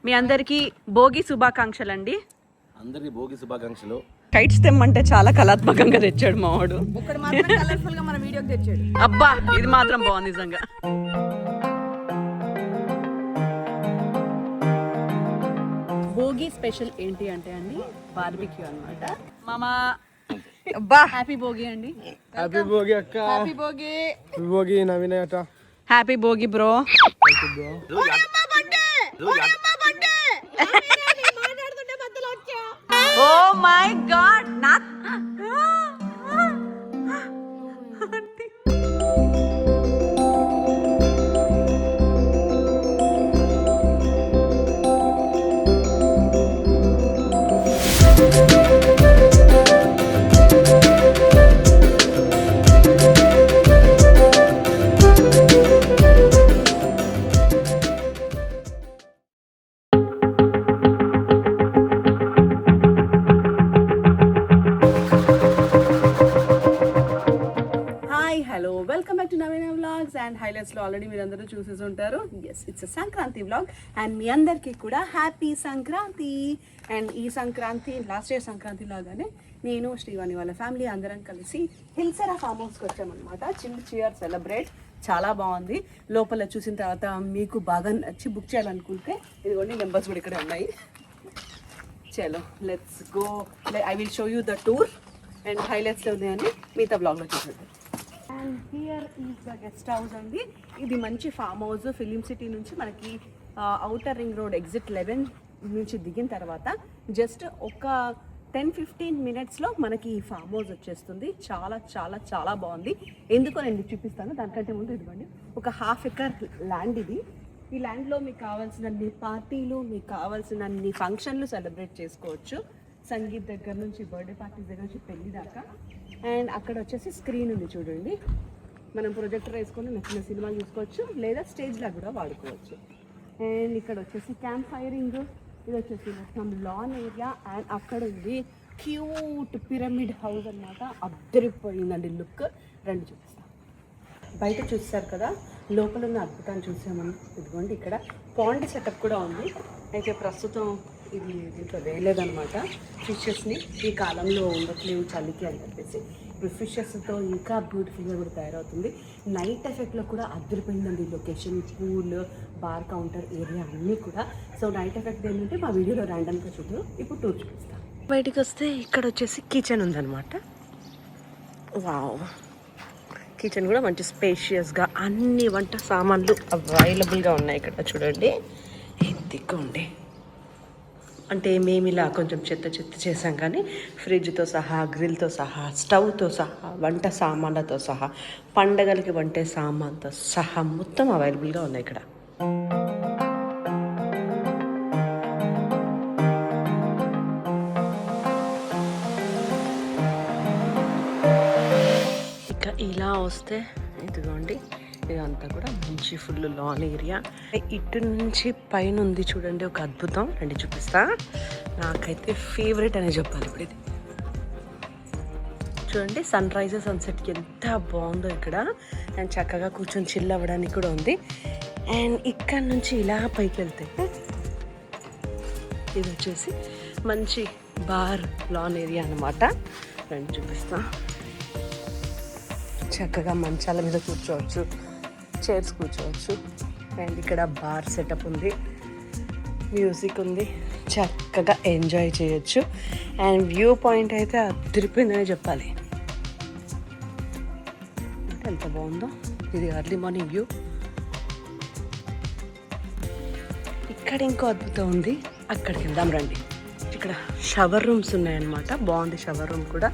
మీ అందరికి భోగి శుభాకాంక్షలు అండి. అందరికి భోగి శుభాకాంక్షలు. కైట్స్ తెమ్మంటే చాలా కళాత్మకంగా తెచ్చాడు మావాడు. అబ్బా ఇది మాత్రం బాగుంది నిజంగా. భోగి స్పెషల్ ఏంటి అంటే అండి బార్బిక్యూ అన్నమాట. మామా అబ్బా హ్యాపీ భోగి అండి. హ్యాపీ భోగి అక్క. హ్యాపీ భోగి. భోగి నవీన అట. Happy Bhogi bro. Oh my god not welcome back to Naveena vlogs and హైలైట్స్లో ఆల్రెడీ మీరు అందరూ చూసేసి ఉంటారు. Yes it's Sankranti vlog and మీ అందరికీ కూడా హ్యాపీ సంక్రాంతి. అండ్ ఈ సంక్రాంతి లాస్ట్ ఇయర్ సంక్రాంతి లాగానే నేను శ్రీవాణి వాళ్ళ ఫ్యామిలీ అందరం కలిసి హిల్సరా ఫామ్ హౌస్కి వచ్చామన్నమాట. చియర్ సెలబ్రేట్ చాలా బాగుంది. లోపల చూసిన తర్వాత మీకు బాగా నచ్చి బుక్ చేయాలనుకుంటే ఇదిగోండి నెంబర్స్ కూడా ఇక్కడ ఉన్నాయి. చలో let's go. I will show you the tour and హైలైట్స్లో ఉన్నాయని మిగతా బ్లాగ్లో చూసేది. And here is the guest house అండి. ఇది మంచి ఫామ్ హౌస్. ఫిలిం సిటీ నుంచి మనకి ఔటర్ రింగ్ రోడ్ ఎగ్జిట్ 11 నుంచి దిగిన తర్వాత జస్ట్ ఒక 10-15 మినిట్స్లో మనకి ఈ ఫామ్ హౌస్ వచ్చేస్తుంది. చాలా చాలా చాలా బాగుంది. ఎందుకో నేను చూపిస్తాను. దానికంటే ముందు ఇదిగోండి ఒక 1/2 ఎకర్ ల్యాండ్ ఇది. ఈ ల్యాండ్లో మీకు కావాల్సినన్ని పార్టీలు, మీకు కావాల్సినన్ని ఫంక్షన్లు సెలబ్రేట్ చేసుకోవచ్చు. సంగీత్ దగ్గర నుంచి బర్త్డే పార్టీస్ దగ్గర నుంచి పెళ్లి దాకా. అండ్ అక్కడ వచ్చేసి స్క్రీన్ ఉంది చూడండి. మనం ప్రొజెక్టర్ వేసుకొని నచ్చిన సినిమాలు చూసుకోవచ్చు, లేదా స్టేజ్లో కూడా వాడుకోవచ్చు. అండ్ ఇక్కడ వచ్చేసి క్యాంప్ ఫైరింగ్. ఇది వచ్చేసి మొత్తం లాన్ ఏరియా. అండ్ అక్కడ ఉంది క్యూట్ పిరమిడ్ హౌస్ అన్నమాట. అద్దరిపోయిందండి లుక్. రండి చూపిస్తాం. బయట చూస్తారు కదా, లోపల ఉన్న అద్భుతాన్ని చూసామని. ఇదిగోండి ఇక్కడ పాండ్ సెటప్ కూడా ఉంది. అయితే ప్రస్తుతం ఇది దీంట్లో వేయలేదన్నమాట. ఫిషెస్ని ఈ కాలంలో ఉండట్లేవు చలికి అని చెప్పేసి. ఇప్పుడు ఫిషెస్తో ఇంకా బ్యూటిఫుల్గా కూడా తయారవుతుంది. నైట్ ఎఫెక్ట్లో కూడా అద్దరిపోయిందండి location. Pool, bar counter area అన్నీ కూడా. సో నైట్ ఎఫెక్ట్ ఏంటంటే మా వీడియోలో ర్యాండమ్గా చూద్దాం. ఇప్పుడు టూర్ చూపిస్తాం. బయటికి వస్తే ఇక్కడ వచ్చేసి కిచెన్ ఉందన్నమాట. వావ్, కిచెన్ కూడా మంచి స్పేషియస్గా అన్ని వంట సామాన్లు అవైలబుల్గా ఉన్నాయి ఇక్కడ చూడండి. ఎత్తికోండి. అంటే మేము ఇలా కొంచెం చెత్త చేసాం, కానీ ఫ్రిడ్జ్తో సహా, గ్రిల్తో సహా, స్టవ్తో సహా, వంట సామాన్లతో సహా, పండగలకి వంటే సామాన్తో సహా మొత్తం అవైలబుల్గా ఉన్నాయి ఇక్కడ. ఇక ఇలా వస్తే ఇదిగోండి, ఇదంతా కూడా మంచి ఫుల్ లాన్ ఏరియా. ఇటు నుంచి పైన ఉంది చూడండి ఒక అద్భుతం. రండి చూపిస్తా. నాకైతే ఫేవరెట్ అనే చెప్పాలి. ఇప్పుడు ఇది చూడండి, సన్ రైజ్ సన్సెట్ ఎంత బాగుందో ఇక్కడ. అండ్ చక్కగా కూర్చొని చిల్ అవ్వడానికి కూడా ఉంది. అండ్ ఇక్కడ నుంచి ఇలా పైకి వెళ్తే ఇది వచ్చేసి మంచి బార్ లాన్ ఏరియా అన్నమాట. రండి చూపిస్తా. చక్కగా మంచాల మీద కూర్చోవచ్చు, చైర్స్ కూర్చోవచ్చు. అండ్ ఇక్కడ బార్ సెటప్ ఉంది, మ్యూజిక్ ఉంది, చక్కగా ఎంజాయ్ చేయొచ్చు. అండ్ వ్యూ పాయింట్ అయితే అదిరిపోయిందనే చెప్పాలి. ఎంత బాగుందో ఇది. Early morning view. ఇక్కడ ఇంకో అద్భుతం ఉంది, అక్కడికి వెళ్దాం రండి. ఇక్కడ షవర్ రూమ్స్ ఉన్నాయన్నమాట. బాగుంది షవర్ రూమ్ కూడా.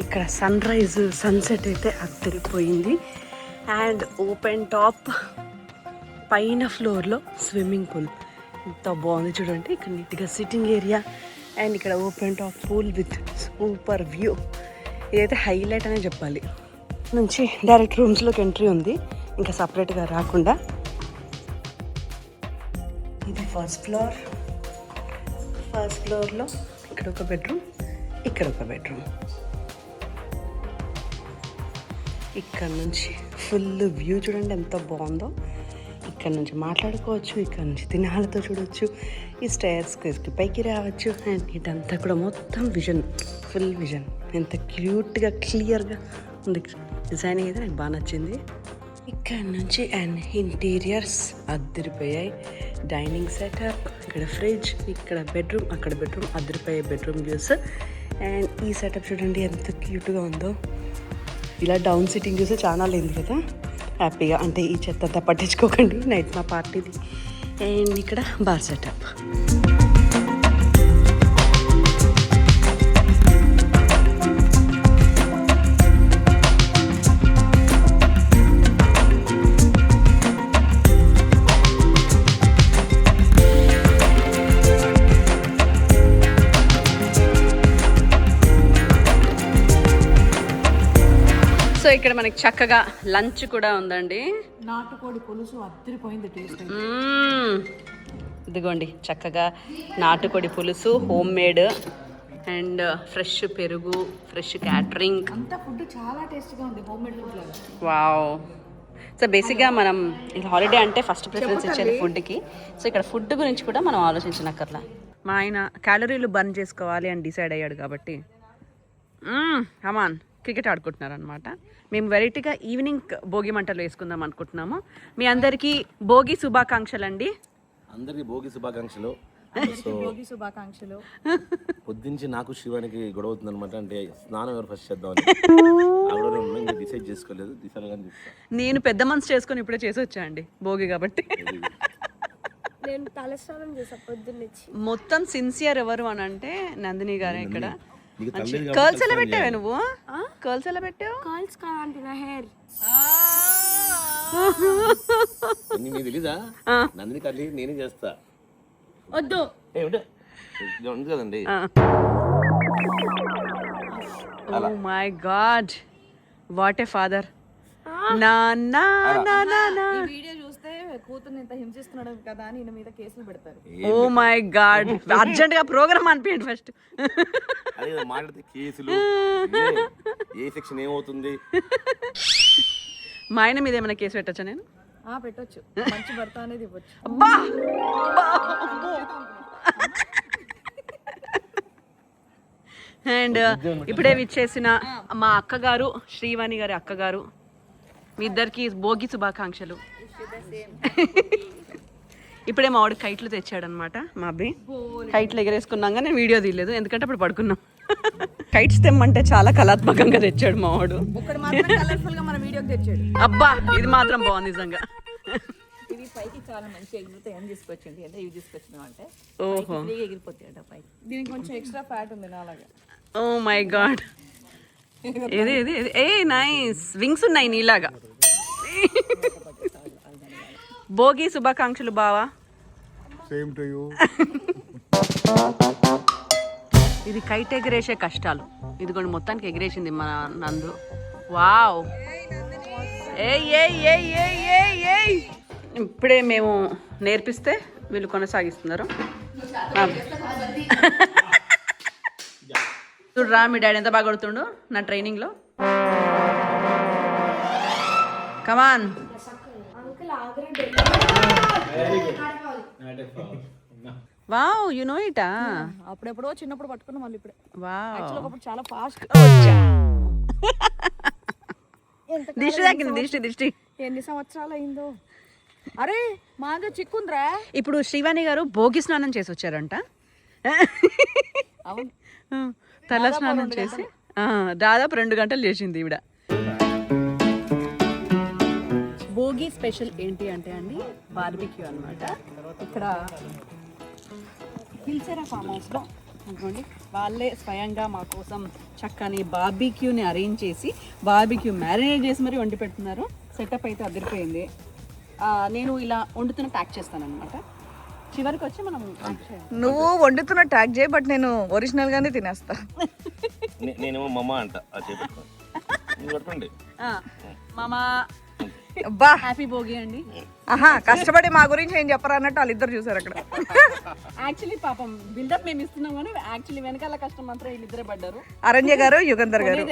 ఇక్కడ సన్ రైజ్ సన్సెట్ అయితే అద్దరిపోయింది. అండ్ ఓపెన్ టాప్, పైన ఫ్లోర్లో స్విమ్మింగ్ పూల్. ఎంత బాగుంది చూడండి. ఇక్కడ నీట్గా సిట్టింగ్ ఏరియా. అండ్ ఇక్కడ open top pool with super view. ఇదైతే హైలైట్ అనే చెప్పాలి. నుంచి డైరెక్ట్ రూమ్స్లోకి ఎంట్రీ ఉంది, ఇంకా సపరేట్గా రాకుండా. ఇది ఫస్ట్ ఫ్లోర్. ఫస్ట్ ఫ్లోర్లో ఇక్కడ ఒక బెడ్రూమ్, ఇక్కడ ఒక బెడ్రూమ్. ఇక్కడ నుంచి ఫుల్ వ్యూ చూడండి ఎంత బాగుందో. ఇక్కడ నుంచి మాట్లాడుకోవచ్చు, ఇక్కడ నుంచి తినాలతో చూడవచ్చు, ఈ స్టైర్స్కి పైకి రావచ్చు. అండ్ ఇదంతా కూడా మొత్తం విజన్, ఫుల్ విజన్. ఎంత క్యూట్గా క్లియర్గా ఉంది డిజైనింగ్ అయితే నాకు బాగా నచ్చింది. ఇక్కడ నుంచి అండ్ ఇంటీరియర్స్ అద్దరిపోయాయి. డైనింగ్ సెటప్, ఇక్కడ ఫ్రిడ్జ్, ఇక్కడ బెడ్రూమ్, అక్కడ బెడ్రూమ్, అద్దరిపోయే బెడ్రూమ్ వ్యూస్. అండ్ ఈ సెటప్ చూడండి ఎంత క్యూట్గా ఉందో. ఇలా డౌన్ సిట్టింగ్ చూస్తే చాలా లేదు కదా, హ్యాపీగా. అంటే ఈ చెత్త అంతా పట్టించుకోకండి, నైట్ మా పార్టీది. అండ్ ఇక్కడ బార్ సెటప్. సో ఇక్కడ మనకి చక్కగా లంచ్ కూడా ఉందండి. నాటుకోడి పులుసు అద్దరిపోయింది టేస్ట్. ఇదిగోండి చక్కగా నాటుకోడి పులుసు, హోమ్ మేడ్ అండ్ ఫ్రెష్ పెరుగు, ఫ్రెష్ క్యాటరింగ్. అంతా ఫుడ్ చాలా టేస్ట్గా ఉంది, హోమ్ మేడ్ ఫుడ్ లాగా. వావ్. సో బేసిక్గా మనం హాలిడే అంటే ఫస్ట్ ప్రిఫరెన్స్ ఇచ్చేది ఫుడ్కి. సో ఇక్కడ ఫుడ్ గురించి కూడా మనం ఆలోచించనక్కర్లా. మా ఆయన క్యాలరీలు బర్న్ చేసుకోవాలి అని డిసైడ్ అయ్యాడు కాబట్టి కమాన్ క్రికెట్ ఆడుకుంటున్నారు అనమాట. మేము వెరైటీగా ఈవినింగ్ భోగి మంటలు వేసుకుందాం అనుకుంటున్నాము. మీ అందరికీ భోగి శుభాకాంక్షలు అండి. అందరికి భోగి శుభాకాంక్షలు. సో భోగి శుభాకాంక్షలు. పొద్దుంచి నాకు శివానికి గొడవ అవుతుంది అనమాట. అంటే స్నానం ఎవరు ఫస్ట్ చేద్దామని ఇంకా డిసైడ్ చేసుకోలేదు. నేను పెద్ద మనసు చేసుకొని ఇప్పుడే చేసి వచ్చా అండి భోగి కాబట్టి. నేను తలస్నానం చేసా పొద్దున్నుంచి. మొత్తం సిన్సియర్ ఎవరు అని అంటే నందిని గారే. ఇక్కడ కర్ల్స్ ఎలా పెట్టావే నువ్వు? కర్ల్స్ ఎలా పెట్టావు? కాల్స్ కాదంటే నా హెయిర్. నీకు తెలీదా? నందిని కర్లీ నేనే చేస్తా. వద్దు ఉంది కదండి. Oh my god, what a father. నా నా నా నా నా. ఈ వీడియో చూస్తే కూతుర్ని ఇంత హింసిస్తున్నాడు కదా అని ఈయన మీద కేసులు పెడతారు. ఓ మై గాడ్, అర్జెంట్ గా ప్రోగ్రామ్ అనిపించండి ఫస్ట్. అదే మాట్లాడితే కేసులు, ఏ సెక్షన్ ఏమవుతుంది. మా ఆయన మీద ఏమైనా కేసు పెట్టచ్చా నేను? పెట్టొచ్చు, మంచి భర్త అనేది ఇవ్వచ్చు. అబ్బా అండ్ ఇప్పుడే విచ్చేసిన మా అక్కగారు, శ్రీవాణి గారి అక్కగారు, మీ ఇద్దరికి భోగి శుభాకాంక్షలు. ఇప్పుడే మా వాడు కైట్లు తెచ్చాడనమాట. మా అబ్బాయి కైట్లు ఎగరేసుకున్నాక నేను వీడియో తీయలేదు, ఎందుకంటే అప్పుడు పడుకున్నాం. కైట్స్ తెమ్మంటే చాలా కళాత్మకంగా తెచ్చాడు మా వాడు. ఒకటి మాత్రం కలర్ఫుల్ గా మన వీడియోకి తెచ్చాడు. అబ్బా ఇది మాత్రం బాగుంది నిజంగా. ఇవి పైకి చాలా మంచిగా ఎగురుతాయి. ఏం తీసుకొచ్చింది అంటే ఇవి తీసుకొచ్చినాం అంటే ఓహో ఎగిరిపోతాయి అంట పైకి. దీనికి కొంచెం ఎక్స్ట్రా ఫ్యాట్ ఉంది నాలాగా. ఓ మై గాడ్, ఏది ఏది ఏ నైస్ వింగ్స్ ఉన్నాయి నీలాగా. భోగి శుభాకాంక్షలు బావా. Same to you. ఇది కైట్ ఎగరేసే కష్టాలు. ఇదిగోండి మొత్తానికి ఎగిరేసింది మన నందు. వావ్. ఇప్పుడే మేము నేర్పిస్తే వీళ్ళు కొనసాగిస్తున్నారు. చూడరా మీ డాడీ ఎంత బాగా కొడుతుండు నా ట్రైనింగ్లో. కమాన్. వావ్, యు నో ఇటా. అప్పుడెప్పుడో చిన్నప్పుడు పట్టుకున్నాం, మళ్ళీ ఇప్పుడే. వావ్, అప్పుడు చాలా ఫాస్ట్. దిష్టి తాకింది, దిష్టి. ఎన్ని సంవత్సరాలు అయిందో. అరే మాగా చిక్కుందిరా. ఇప్పుడు శ్రీవాణి గారు భోగి స్నానం చేసి వచ్చారంట. అవును, తల స్నానం చేసి దాదాపు 2 గంటలు చేసింది ఈవిడ. భోగి స్పెషల్ ఏంటి అంటే అండి బార్బిక్యూ అన్నమాట. ఇక్కడ హిల్సెరా ఫామ్ హౌస్లో అనుకోండి వాళ్ళే స్వయంగా మా కోసం చక్కని బార్బిక్యూని అరేంజ్ చేసి బార్బిక్యూ మ్యారినేట్ చేసి మరి వండి పెడుతున్నారు. సెటప్ అయితే అదిరిపోయింది. నేను ఇలా వండుతున్న ప్యాక్ చేస్తానన్నమాట. చివరికి వచ్చి మనం నువ్వు వండుతున్న ట్యాగ్ చేయి, బట్ నేను ఒరిజినల్ గానే తినేస్తా. నేనేమో మమ్మ అంట. పట్టుకోండి మామా అబ్బా హ్యాపీ భోగి అండి. ఆహా కష్టపడి మా గురించి ఏం చెప్పరా అన్నట్టు వాళ్ళిద్దరు చూసారు అక్కడ. యాక్చువల్లీ పాపం బిల్డప్ మేము ఇస్తున్నాం కానీ యాక్చువల్లీ వెనకాల కష్టం మాత్రం వీళ్ళిద్దరే పడ్డారు. అరణ్య గారు, యుగంధర్ గారు.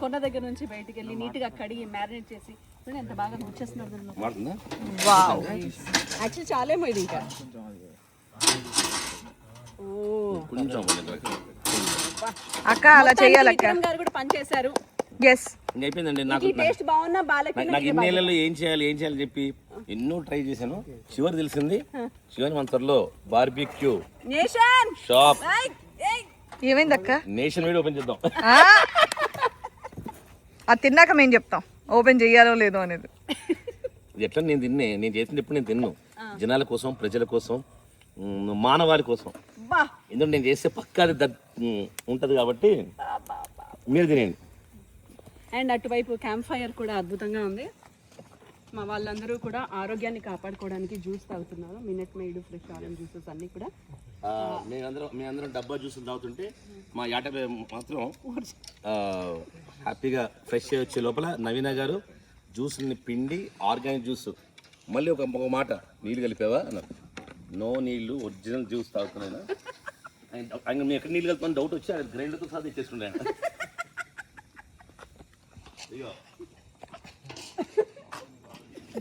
కొన్న దగ్గర నుంచి బయటికి వెళ్ళి నీట్ గా కడిగి మ్యారినేట్ చేసి చూడండి ఎంత బాగా వచ్చేస్తున్నారు దానిలో. మారుతుందా? వావ్. యాక్చువల్లీ చాలేమో ఇది ఇంకా. కొంచెం అక్క అలా చెయ్యాలక్క. విక్రమ్ గారు కూడా పని చేశారు. ఎస్. ఇంక అయిపోయిందండి. నాకు టేస్ట్ బాగున్నా బాలకి నాకు ఇన్ని నెలల్లో ఏం చేయాలి చెప్పి ఎన్నో ట్రై చేశాను. చివరి తెలిసింది శివని మంతర్లో బార్బిక్యూ నేషన్ షాప్ ఏమైంది అక్క? నేషన్ వీడియో ఓపెన్ చేద్దాం. అది తిన్నాక మేము చెప్తాం ఓపెన్ చెయ్యాలో లేదో అనేది. ఇది ఎట్లా నేను చేసింది ఇప్పుడు నేను తిన్ను జనాల కోసం, ప్రజల కోసం, మానవాళి కోసం. ఎందుకంటే నేను చేస్తే పక్కా అది ఉంటుంది కాబట్టి మీరు తినేయండి. అండ్ అటువైపు క్యాంప్ ఫైర్ కూడా అద్భుతంగా ఉంది. మా వాళ్ళందరూ కూడా ఆరోగ్యాన్ని కాపాడుకోవడానికి జ్యూస్ తాగుతున్నారు. మినట్ మెయిడ్, ఫ్రెష్ ఆరెంజ్ జ్యూసెస్ అన్నీ కూడా. మేమందరం డబ్బా జ్యూసులు తాగుతుంటే మా యాట మాత్రం హ్యాపీగా ఫ్రెష్ వచ్చే లోపల నవీన గారు జ్యూస్ని పిండి ఆర్గానిక్ జ్యూస్ మళ్ళీ ఒక మాట నీళ్ళు కలిపావా అన్నారు. నో నీళ్ళు, ఒరిజినల్ జ్యూస్ తాగుతున్నాను. ఆయన మీ ఎక్కడ నీళ్ళు కలుపుతాను డౌట్ వచ్చి అది గ్రైండర్తో సహా తెచ్చేస్తుండే ఆయన.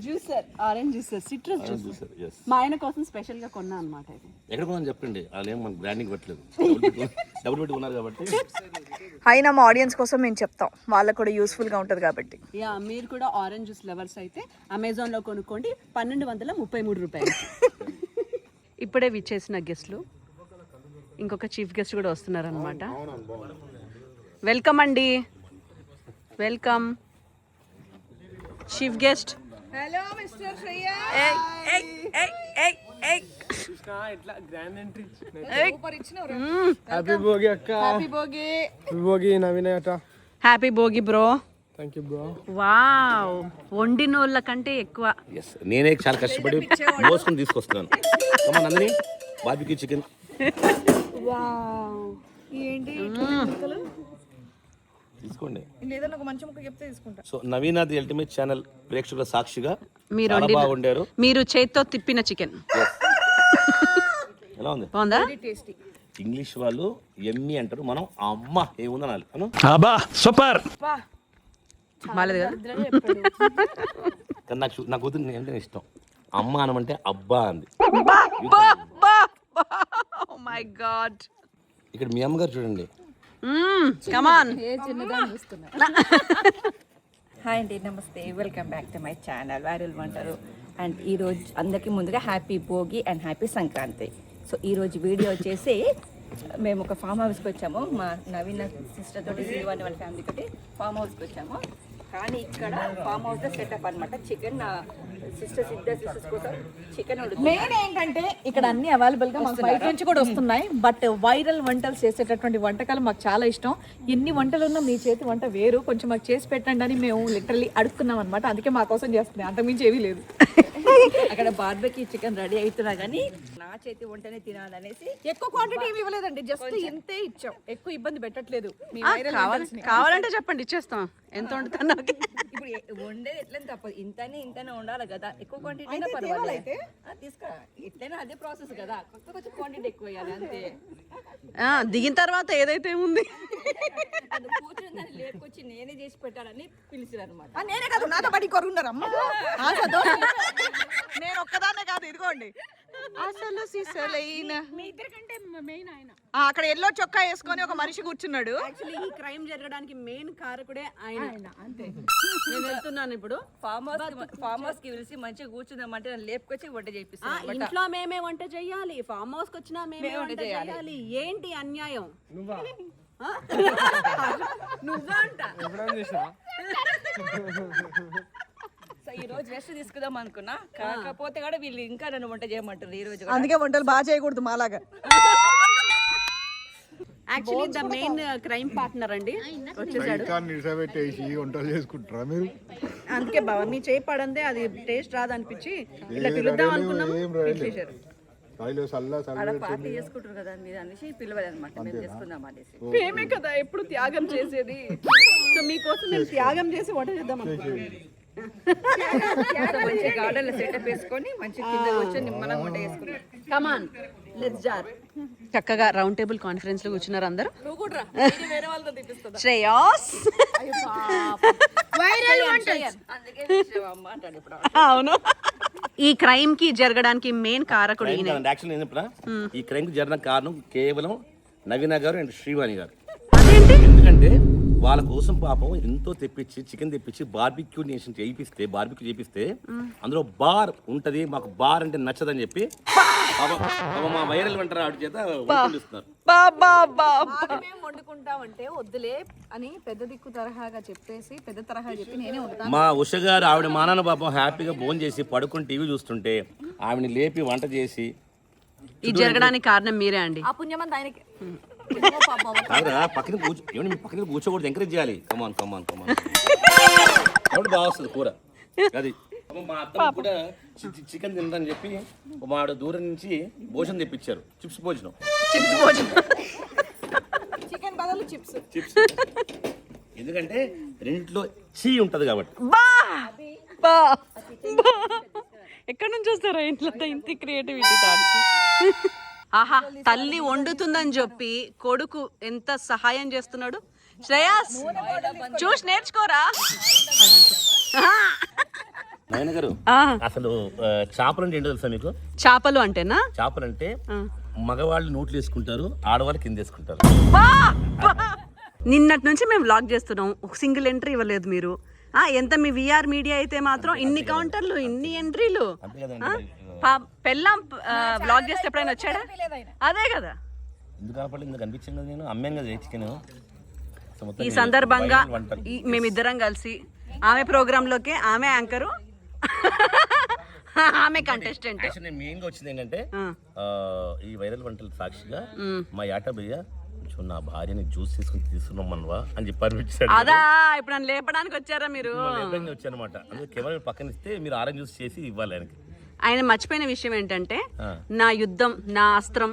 Juicer, orange juicer, citrus juicer మా ఆయన కోసం స్పెషల్ గా కొన్నా అన్నమాట. ఇది ఎక్కడ కొన్నాను చెప్పండి. వాళ్ళు ఏం మన బ్రాండింగ్ పెట్టలేదు, డబ్బులు పెట్టి ఉన్నారు కాబట్టి. అయినా మా ఆడియన్స్ కోసం మేము చెప్తాం, వాళ్ళకు కూడా యూస్ఫుల్ గా ఉంటుంది కాబట్టి. యా, మీరు కూడా ఆరెంజ్ జ్యూస్ లవర్స్ అయితే అమెజాన్ లో కొనుక్కోండి 1233 రూపాయలు. ఇప్పుడే విచ్చేసిన గెస్ట్లు, ఇంకొక చీఫ్ గెస్ట్ కూడా వస్తున్నారు అనమాట. వెల్కమ్ అండి, welcome chief guest. Hello mister Shreya. Happy Bhogi అక్క. హ్యాపీ భోగి. హ్యాపీ భోగి నవీన అట. Happy Bhogi bro. Thank you bro. Wow, వండినోళ్ళ కంటే ఎక్కువ. ఎస్, నేనే చాలా కష్టపడి మోసుకొని తీసుకొస్తున్నాను. Nandini barbecue chicken. ఏంటి తీసుకోండి. ఏదైనా ఒక మంచి ముక్క చెప్తే తీసుకుంటా. So Naveena the ultimate channel ప్రేక్షకుల సాక్షిగా మీరు చాలా బాగుండారు. మీరు చేత్తో తిప్పిన చికెన్ ఎలా ఉంది? బాగుందా? టేస్టీ. ఇంగ్లీష్ వాళ్ళు ఎమ్మి అంటారు, మనం అమ్మ ఏముందనాలి. అబ్బా సూపర్. బాలేదు కదా? కానీ నా కూతురు అంటే ఇష్టం. అమ్మ అనమంటే అబ్బా అంది. My God. ఇక్కడ మీ అమ్మగారు చూడండి. Come on. హాయ్ అండి, నమస్తే, welcome back to my channel viral వంటలు. అండ్ ఈరోజు అందరికీ ముందుగా happy Bhogi and happy Sankranti. So ఈరోజు వీడియో వచ్చేసి మేము ఒక ఫామ్ హౌస్కి వచ్చాము. మా నవీన సిస్టర్ తోటి, శ్రీవాణి వాళ్ళ ఫ్యామిలీ తోటి ఫామ్ హౌస్కి వచ్చాము. కానీ ఇక్కడ ఫామ్ హౌస్ సెటప్ అనమాట. చికెన్ నా సిస్టర్స్ కోసం చికెన్ మెయిన్ ఏంటంటే ఇక్కడ అన్ని అవైలబుల్ గా మాకు బయట నుంచి కూడా వస్తున్నాయి. బట్ వైరల్ వంటలు చేసేటటువంటి వంటకాలు మాకు చాలా ఇష్టం. ఎన్ని వంటలు ఉన్నా మీ చేతి వంట వేరు, కొంచెం మాకు చేసి పెట్టండి అని మేము లిటరల్లీ అడుక్కున్నాం అనమాట. అందుకే మా కోసం చేస్తున్నాయి, అంతకుమించి ఏమీ లేదు. అక్కడ బార్బెక్యూ చికెన్ రెడీ అవుతున్నా కానీ నా చేతి వంటనే తినాలనేసి ఎక్కువ క్వాంటిటీ ఏమి ఇవ్వలేదండి, జస్ట్ ఇంతే ఇచ్చాం. ఎక్కువ ఇబ్బంది పెట్టట్లేదు. మీ viral వంటల్స్ ని. కావాలంటే చెప్పండి, ఇచ్చేస్తాం. ఎంత వండుతున్నా ఇప్పుడు వండేది ఎట్లనే తప్పదు, ఇంతనే ఉండాలి కదా. ఎక్కువ క్వాంటిటీ అయినా పర్వాలేదు, తీసుకురా. ఎట్లయినా అదే ప్రాసెస్ కదా, కొంచెం క్వాంటిటీ ఎక్కువ వేయాలి అంతే. దిగిన తర్వాత ఏదైతే ఉంది కూర్చొని దాన్ని లేపుకొచ్చి నేనే చేసి పెట్టాలని పిలిచారు అనమాట. నేనే కాదు, నాతో పాటు కొరున్నారు అమ్మ. నేను ఒక్కదాన్నే కాదు, ఇదిగోండి అసలు సిసలైన మీ ఇద్దరికంటే మెయిన్ ఆయన. అక్కడ ఎల్లో చొక్కా వేసుకొని ఒక మనిషి కూర్చున్నాడు. యాక్చువల్లీ ఈ క్రైమ్ జరగడానికి మెయిన్ కారకుడే ఆయన. అంతే. నేను వెళ్తున్నాను ఇప్పుడు. ఫామ్ హౌస్ కి పిలిచి మంచిగా కూర్చుందామంటే నన్ను లేపుకొచ్చి వంట చేపిస్తాను. ఇంట్లో మేమే వంట చేయాలి, ఫామ్ హౌస్ కి వచ్చినా మేమే వంట చేయాలి. ఏంటి అన్యాయం? నువ్వా అంట. సో ఈ రోజు రెస్ట్ తీసుకుందాం అనుకున్నా, కాకపోతే కూడా వీళ్ళు ఇంకా నన్ను వంట చేయమంటారు ఈ రోజు. అందుకే వంటలు బాగా చేయకూడదు మాలాగా. Actually the main crime partner అండి వచ్చేసాడు. నిడిసబెట్టేసి వంటలు చేసుకుంటారా మీరు? అందుకే బావ నీ చేయి పడందే అది టేస్ట్ రాదనిపించి ఇట్లా పిలుద్దాం అనుకున్నాము, పిలిచేశారు. పార్టీ చేసుకుంటారు కదా మీరు అనేసి పిలవదనమాట, మేము చేసుకుందాం అనేసి. మేమే కదా ఎప్పుడు త్యాగం చేసేది. సో మీకోసం మేము త్యాగం చేసి వంట చేద్దాం అనుకున్నాం. మంచి గార్డెన్ సెటప్ వేసుకొని మంచి కింద వచ్చి నిమ్మలంగా వంట చేసుకున్నాం. కమాన్ లెట్స్ జార్. చక్కగా రౌండ్ టేబుల్ కాన్ఫరెన్స్ లో కూర్చున్నారు అందరూ. శ్రేయాస్ అవును. ఈ క్రైమ్ కి జరగడానికి మెయిన్ కారకుడు ఈయన. యాక్చువల్లీ నేను చెప్పిన ఈ క్రైమ్ కి జరిగిన కారణం కేవలం నవీన గారు అండ్ శ్రీవాణి గారు. ఎందుకంటే వాళ్ళ కోసం పాపం ఎంతో తెప్పించి చికెన్ తెప్పించి బార్బిక్యూ చేయిపిస్తే అందులో బార్ ఉంటది, మాకు బార్ అంటే నచ్చదని చెప్పి మా వైరల్ వంటరా ఆడి చేత వండిస్తున్నారు. మేము వండుకుంటామంటే వద్దులే అని పెద్ద దిక్కు తరహాగా చెప్పేసి పెద్ద తరహా చెప్పి నేనే వండుతాను. మా ఉష గారు ఆవిడ మానాన్న పాపం హ్యాపీగా భోజనం చేసి పడుకుని టీవీ చూస్తుంటే ఆవిడని లేపి వంట చేసి ఇది జరగడానికి కారణం మీరే అండి. ఆ పుణ్యమంత ఆయనకి. పక్కన పక్కన కూర్చోకూడదు, ఎంకరేజ్ చేయాలి. కమాన్ కాబట్టి బాగా వస్తుంది కూర. అది మా అత్త కూడా చికెన్ తిందని చెప్పి వాడు దూరం నుంచి భోజనం తెప్పించారు. చిప్స్ భోజనం చికెన్ బదులు చిప్స్. ఎందుకంటే రెండిట్లో చీ ఉంటది కాబట్టి. ఎక్కడి నుంచి వస్తారా ఇంట్లో ఇంత క్రియేటివిటీ థాట్స్? ఆహా, తల్లి వండుతుందని చెప్పి కొడుకు ఎంత సహాయం చేస్తున్నాడు. శ్రేయాస్ చూసి నేర్చుకోరా. నాయన గారు అసలు చేపలు అంటే ఏంటో తెలుసా మీకు? చేపలు అంటేనా? చేపలు అంటే మగవాళ్ళు నోట్లు వేసుకుంటారు, ఆడవాళ్ళు కింద వేసుకుంటారు. నిన్నటి నుంచి మేము వ్లాగ్ చేస్తున్నాం, ఒక సింగిల్ ఎంట్రీ ఇవ్వలేదు మీరు. ఎంత మీ విఆర్ మీడియా అయితే మాత్రం ఇన్ని కౌంటర్లు, ఇన్ని ఎంట్రీలు. పెళ్ళాం వ్లాగ్ చేస్తే ఎప్పుడైనా వచ్చాడా? అదే కదా. ఎందుకు అనిపించింది కదా, నేను అమ్మాను కదా చికెన్. ఈ సందర్భంగా మేమిద్దరం కలిసి ఆమె ప్రోగ్రామ్ లోకే ఆమె యాంకరు, ఆమె కంటెస్టెంట్. మెయిన్ గా వచ్చింది ఏంటంటే ఈ వైరల్ వంటల సాక్షిగా మా యాట భయ్య నా భార్యని జ్యూస్ తీసుకున్నాం మనవా అని చెప్పి అనిపించాడు. అదా ఇప్పుడు నన్ను లేపడానికి వచ్చారా మీరు? వచ్చానమాట. అందుకే కెమెరా పక్కన ఇస్తే మీరు ఆరెంజ్ జ్యూస్ చేసి ఇవ్వాలి ఆయనకి. ఆయన మర్చిపోయిన విషయం ఏంటంటే నా యుద్ధం, నా అస్త్రం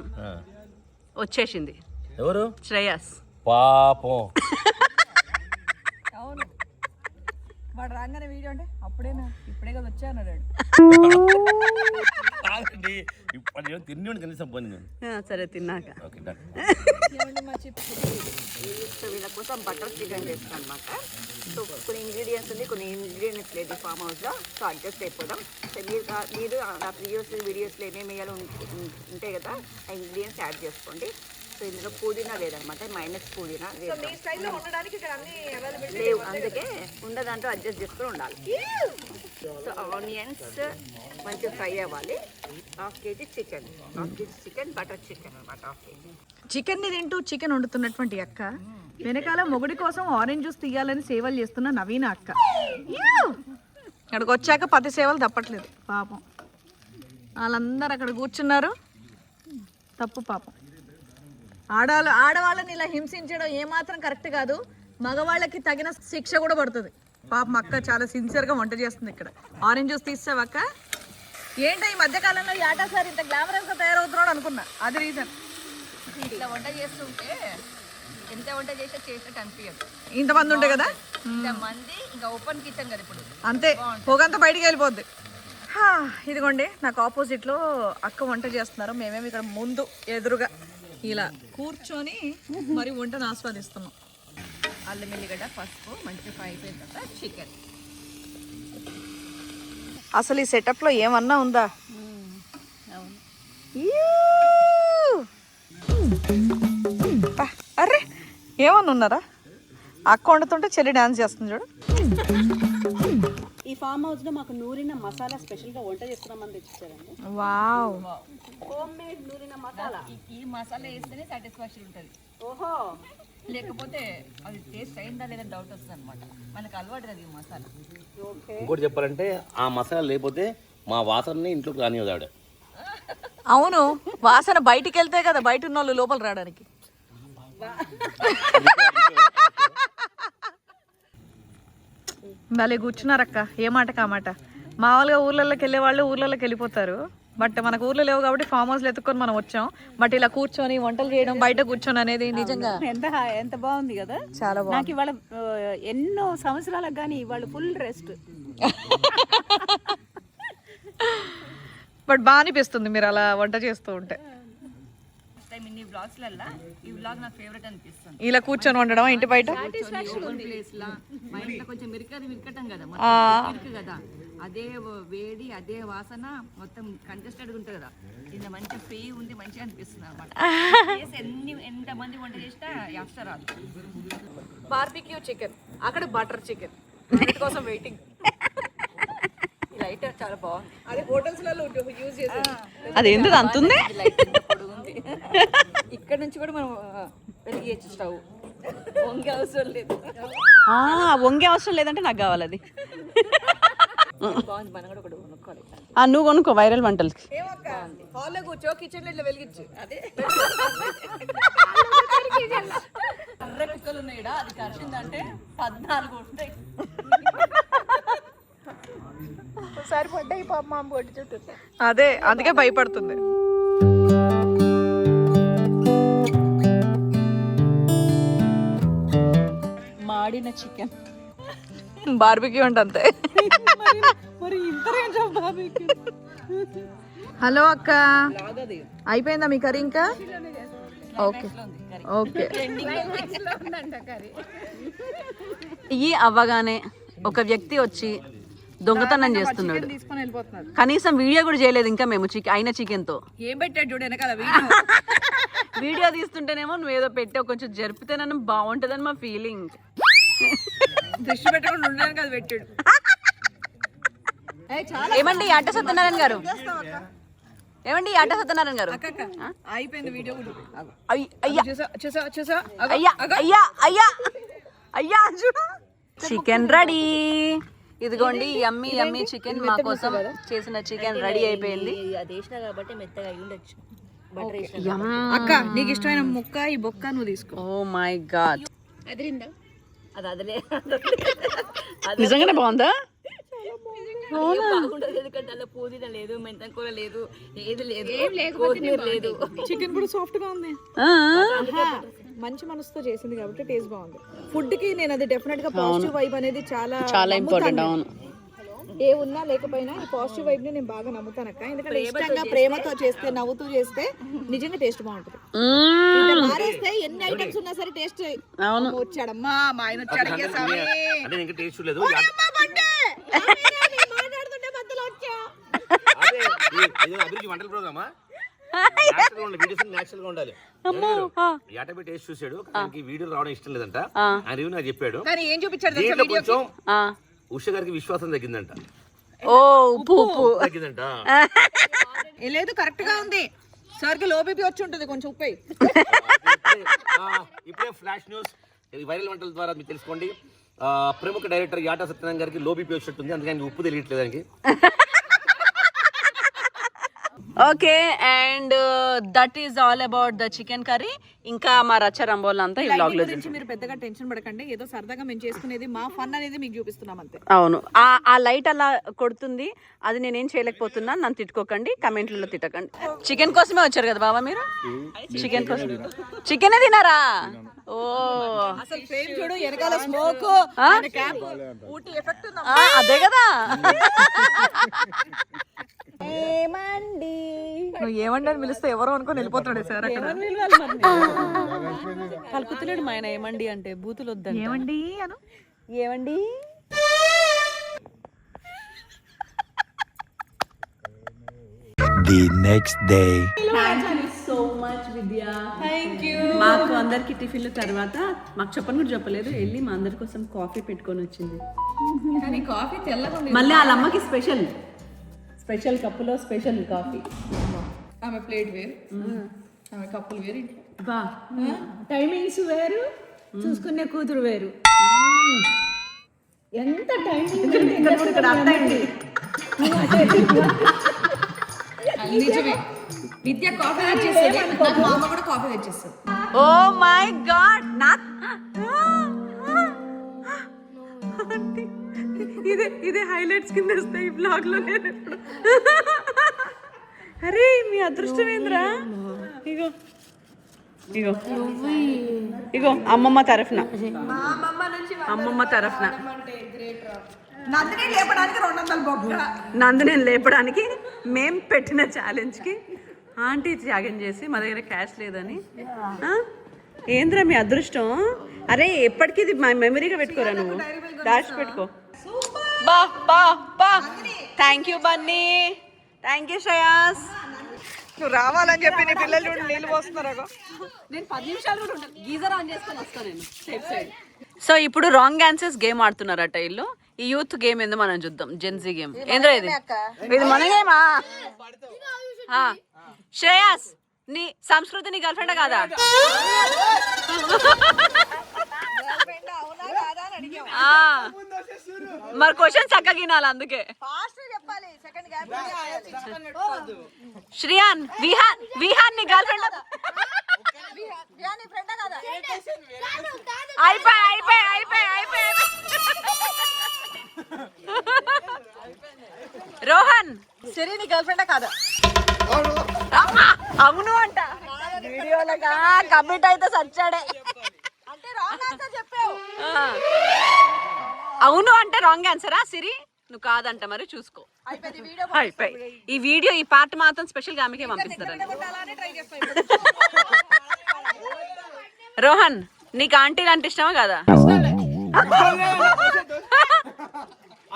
వచ్చేసింది. ఎవరు? శ్రేయస్. పాపం అవును, వాడు రాగానే వీడియో అంటే అప్పుడేనా, ఇప్పుడే కదా వచ్చా అన్నాడు. తిండి కనీసం పోనీ. సరే తిన్నాక. సో వీళ్ళ కోసం బటర్ చికెన్ చేస్తాను అనమాట. సో కొన్ని ఇంగ్రీడియంట్స్ ఉంది, కొన్ని ఇంగ్రీడియంట్స్ లేదు ఫామ్ హౌస్లో. సో అడ్జస్ట్ అయిపోదాం. సో మీరు నా ప్రీవియస్ వీడియోస్లో ఏమేమి వేయాలో ఉంటాయి కదా, ఆ ఇంగ్రీడియంట్స్ యాడ్ చేసుకోండి. సో ఇందులో పుదీనా లేదనమాట, మైనస్ పుదీనా లేవు, అందుకే ఉండదంటూ అడ్జస్ట్ చేసుకుని ఉండాలి. సో ఆనియన్స్ మంచిగా ఫ్రై అవ్వాలి. Half KG chicken butter chicken అనమాట. హాఫ్ కేజీ చికెన్ని తింటూ చికెన్ వండుతున్నటువంటి అక్క వెనకాల మొగుడి కోసం ఆరెంజ్ జ్యూస్ తీయాలని సేవలు చేస్తున్న నవీన అక్క. అక్కడికి వచ్చాక 10 సేవలు తప్పట్లేదు పాపం. వాళ్ళందరూ అక్కడ కూర్చున్నారు. తప్పు పాపం. ఆడవాళ్ళని ఇలా హింసించడం ఏమాత్రం కరెక్ట్ కాదు. మగవాళ్ళకి తగిన శిక్ష కూడా పడుతుంది. పాపం అక్క చాలా సిన్సియర్గా వంట చేస్తుంది. ఇక్కడ ఆరెంజ్ జ్యూస్ తీసావక్క. ఏంటో ఈ మధ్యకాలంలో యాటా సార్ ఇంత గ్లామరస్గా తయారవుతున్నాడు అనుకున్నా, అది రీజన్. ఇట్లా వంట చేస్తుంటే ఎంత వంట చేసినట్టు అనిపించదు. ఇంతమంది ఉంటే కదా, ఇంతమంది ఇంకా ఓపెన్ కిచెన్ కదా ఇప్పుడు, అంతే పొగంతా బయటికి వెళ్ళిపోద్ది. ఇదిగోండి నాకు ఆపోజిట్లో అక్క వంట చేస్తున్నారు. మేమేమి ఇక్కడ ముందు ఎదురుగా ఇలా కూర్చొని మరి వంటను ఆస్వాదిస్తున్నాం. అల్లం ఎల్లిగడ్డ, పసుపు మంచిగా ఫ్రై అయిపోయిన తర్వాత చికెన్. అసలు ఈ సెటప్లో ఏమన్నా ఉందా? అరే ఏమన్నా ఉన్నారా? అక్క వండుతుంటే చెల్లి డాన్స్ చేస్తుంది చూడు. ఈ ఫామ్ హౌస్ లో మాకు నూరిన మసాలా స్పెషల్ గా వంట చేస్తున్నామని తెచ్చిచ్చారండి. వావ్, హోమ్ మేడ్ నూరిన మసాలా. ఈ మసాలా వేస్తేనే సాటిస్ఫాక్షన్ ఉంటుంది. ఓహో, లేకపోతే అది టేస్ట్ అయిందా లేదా డౌట్ వస్తుంది అనమాట. మనకు అలవాటు కదా ఈ మసాలా. ఇంకోటి చెప్పాలంటే ఆ మసాలా లేకపోతే మా వాసనని ఇంట్లోకి రానివ్వదు ఆవిడ. అవును, వాసన బయటికి వెళ్తే కదా బయట ఉన్న వాళ్ళు లోపల రావడానికి. భలే కూర్చున్నారక్క, ఏ మాట కామాట. మామూలుగా ఊర్లలోకి వెళ్ళే వాళ్ళు ఊర్లలోకి వెళ్ళిపోతారు. బట్ మనకు ఊర్లో లేవు కాబట్టి ఫామ్ హౌస్లో ఎత్తుకొని మనం వచ్చాం. బట్ ఇలా కూర్చొని వంటలు చేయడం, బయట కూర్చొని అనేది నిజంగా ఎంత బాగుంది కదా. చాలా బాగుంది. నాకు ఇవాళ ఎన్నో సంవత్సరాలకు కానీ ఇవాళ ఫుల్ రెస్ట్. బట్ బాగా అనిపిస్తుంది మీరు అలా వంట చేస్తూ ఉంటే. ఇన్ని బ్లాగ్స్లల్లా ఈ బ్లాగ్ నాకు ఫేవరెట్ అనిపిస్తుంది. ఇలా కూర్చొని వండడం ఇంటి బయట ప్లేస్ లా మా ఇంట్లో కొంచెం మిరకటం కదా కదా, అదే వేడి అదే వాసన మొత్తం కంటెస్టెడ్ ఉంటుంది కదా. ఇంత మంచి ఫ్రీ ఉంది, మంచిగా అనిపిస్తుంది అనమాట. ఎంత మంది వంట చేసినా యాక్స్ట్రా రాదు. బార్బిక్యూ చికెన్, అక్కడ బటర్ చికెన్ కోసం వెయిటింగ్. లైట్ చాలా బాగుంది. అది హోటల్స్లలో యూజ్ చేసేది. అది ఎందుకు అంతుంది? ఇక్కడ నుంచి కూడా మనం వెలిగించు స్టవ్. వంగే అవసరం లేదు. వంగే అవసరం లేదంటే నాకు కావాలి అది. బాగుంది. మనం కూడా ఒకటి కొనుక్కోవాలి. నువ్వు కొనుక్కో వైరల్ వంటలకి. హాల్లో కూర్చో, కిచెన్ ఇట్లా వెలిగించు. అదే కుక్కలు ఉన్నాయి. అది కరిచిందంటే 14 ఉంటాయి. సరిపడ్డాయి పాప మా బొడ్డు చుట్టూ. అదే అందుకే భయపడుతుంది. మాడిన చికెన్ బార్బిక్యూ అంటే అంతే. మరి ఇంత రేంజ్ ఆఫ్ బార్బిక్యూ. హలో అక్క, అయిపోయిందా మీ కర్రీ? ఇంకా ఓకే ఓకే. ఇవి అవ్వగానే ఒక వ్యక్తి వచ్చి దొంగతనం చేస్తున్నాడు. కనీసం వీడియో కూడా చేయలేదు ఇంకా మేము అయిన చికెన్ తో. ఏం పెట్టాడు చూడు వెనకాల. వీడియో తీస్తుంటేనేమో నువ్వేదో పెట్టావు, కొంచెం జరిపితేనే బాగుంటుందని మా ఫీలింగ్. దృష్టి పెట్టకుండా ఉండడానికి అది పెట్టాడు. ఏమండి ఆట సత్యనారాయణ గారు, ఏమండి ఆట సత్యనారాయణ గారు, అయిపోయింది వీడియో. అయ్యా చూసా చూసా అయ్యా అయ్యా అయ్యా అయ్యా చూడు. Chicken ready. ఇదిగోండి యమ్మీ యమ్మీ చికెన్, మా కోసం చేసిన చికెన్ రెడీ అయిపోయింది. అది వేసినా కాబట్టి మెత్తగా అయి ఉండొచ్చు. అక్క నీకు ఇష్టమైన ముక్క ఈ బొక్క నువ్వు తీసుకో. ఓ మై గాడ్, అదిరిందా? అది అదలే. నిజంగానే బాగుందా? బాగుంటుంది. ఎందుకంటే అలా పుదీనా లేదు, మెంతం కూర లేదు, ఏది లేదు, కొత్తిమీర లేదు. చికెన్ కూడా సాఫ్ట్ గా ఉంది. మంచి మనసుతో చేసింది కాబట్టి టేస్ట్ బాగుంది. ఫుడ్ కి నేను అది డెఫినెట్ గా పాజిటివ్ వైబ్ అనేది చాలా చాలా ఇంపార్టెంట్. అవును, ఏ ఉన్నా లేకపోయినా ఈ పాజిటివ్ వైబ్ ని నేను బాగా నమ్ముతాను అక్క. ఎందుకంటే ఇష్టంగా ప్రేమతో చేస్తే, నవ్వుతూ చేస్తే నిజంగా టేస్ట్ బాగుంటుంది. మారేస్తే ఎన్ని ఐటమ్స్ ఉన్నా సరే టేస్ట్. అవును, వచ్చాడమ్మా మా ఆయన వచ్చాడు. అంటే ఇంకా టేస్ట్ లేదు. అభిరుచి వంటల ప్రోగ్రామా? నేచురల్ గా ఉండాలి. యాటబి టేస్ట్ చూసాడు, ఆయనకి వీడియో రావడం ఇష్టం లేదంట. ఆయన రివ్యూ నాకు చెప్పాడు. కానీ ఏం చూపించాడు? కొంచెం ఉష గారికి విశ్వాసం తగ్గిందంట. ఓ ఉప్పు ఉప్పు తగ్గిందంట. లేదు, కరెక్ట్ గా ఉంది. సార్ కి లో బీపీ వచ్చి ఉంటుంది, కొంచెం ఉప్పు. ఇప్పుడే ఫ్లాష్ న్యూస్ వైరల్ వంటల ద్వారా మీరు తెలుసుకోండి. ప్రముఖ డైరెక్టర్ యాటా సత్యనారాయణ గారికి లో బీపీ వచ్చినట్టుంది, అందుకని ఉప్పు తెలియట్లేదు ఆయనకి. Okay, and that is all about the chicken curry. ఇంకా మా రచ్చ రంబోల్ అంతా ఈ వ్లాగ్ లో గురించి మీరు పెద్దగా టెన్షన్ పడకండి. ఏదో సరదాగా మేము చేసుకునేది, మా ఫన్ అనేది మీకు చూపిస్తున్నాం అంతే. అవును, ఆ లైట్ అలా కొడుతుంది, అది నేనేం చేయలేకపోతున్నా. నన్ను తిట్టుకోకండి, కమెంట్లలో తిట్టకండి. చికెన్ కోసమే వచ్చారు కదా బాబా మీరు? చికెన్ కోసం చికెనే తినారా? ఓ అసలు ఫ్రేమ్ చూడు, వెనకాల స్మోక్, క్యాప్, ఊటీ ఎఫెక్ట్ ఉంది. అదే కదా. నువ్వు ఏమండి అని పిలిస్తే ఎవరో అనుకొని వెళ్ళిపోతాడు సార్. కలుపుతలేడు మా ఆయన ఏమండి అంటే, బూతులు వద్దండి. ఏమండి అను. ఏమండి The next day. So much Vidya, thank you. మాకు అందరికి టిఫిన్ల తర్వాత మాకు చెప్పని కూడా చెప్పలేదు, వెళ్ళి మా అందరి కోసం కాఫీ పెట్టుకొని వచ్చింది. కానీ కాఫీ తెల్లగా ఉంది. మళ్ళీ వాళ్ళ అమ్మకి స్పెషల్ కప్పులో స్పెషల్ కాఫీ. ఆమె ప్లేట్ వేరు, ఆమె కప్పులు వేరు. బా, టైమింగ్స్ వేరు, చూసుకునే కూతురు వేరు. ఎంత టైమింగ్ నిజమే. విద్య కాఫీ తెచ్చేస్తుంది, మా అమ్మ కూడా కాఫీ తెచ్చేస్తుంది. ఓ మై గాడ్, ఇదే హైలైట్స్ కింద వస్తాయి ఈ బ్లాగ్ లో. అరే మీ అదృష్టం ఏంద్రా. ఇగో ఇగో ఇగో అమ్మమ్మ తరఫున నందిని లేపడానికి మేం పెట్టిన ఛాలెంజ్కి ఆంటీ త్యాగం చేసి మా దగ్గర క్యాష్ లేదని. ఏంద్రా మీ అదృష్టం. అరే ఎప్పటికీ ఇది మా మెమరీగా పెట్టుకోరా, నువ్వు దాచి పెట్టుకో. బా బా బా. Thank you Bunny, thank you Shreyas. నువ్వు రావాలని చెప్పి నీ పిల్లలు నీళ్ళు పోస్తున్నారు. నేను 10 నిమిషాలు కూడా ఉంటాను, గీజర్ ఆన్ చేసుకొని వస్తాను నేను సేఫ్ సైడ్. సో ఇప్పుడు రాంగ్ ఆన్సర్స్ గేమ్ ఆడుతున్నారట వీళ్ళు. ఈ యూత్ గేమ్ ఏందో మనం చూద్దాం. జెన్సీ గేమ్ ఏంద్రా ఇది? ఇది మన గేమా? శ్రేయాస్ నీ సంస్కృతి నీ గర్ల్ ఫ్రెండ్ కాదా? మరి క్వశ్చన్ చక్కగా వినాలి అందుకే. శ్రియాన్ విహాన్ నీ గర్ల్ ఫ్రెండ్? అయిపోయి రోహన్ సిరి నీ గర్ల్ ఫ్రెండ్ కాదా? అవును అంట. వీడియోలుగా కమిట్ అయితే సచ్చాడే. అవును అంటే రాంగ్ ఆన్సరా సిరి? నువ్వు కాదంట, మరి చూసుకో. అయిపోయి ఈ వీడియో ఈ పార్ట్ మాత్రం స్పెషల్ గా ఆమెకే పంపిస్తారండి. రోహన్ నీకు ఆంటీలు అంటే ఇష్టమా కదా?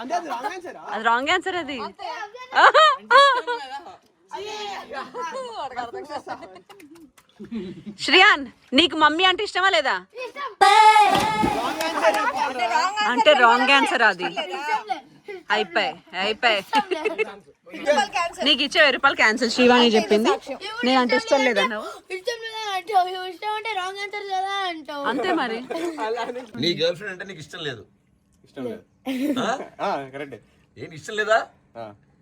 అది రాంగ్ ఆన్సర్. అది శ్రియాన్ నీకు మమ్మీ అంటే ఇష్టమా లేదా? అంటే రాంగ్ ఆన్సర్ అది. అయిపోయి నీకు ఇచ్చే 1000 రూపాయలు క్యాన్సిల్. శ్రీవాణి చెప్పింది నేను అంటే ఇష్టం లేదన్నావు. అంతే మరి. నీ గర్ల్ ఫ్రెండ్ అంటే నీకు ఇష్టం లేదు? ఏంటి ఇష్టం లేదా?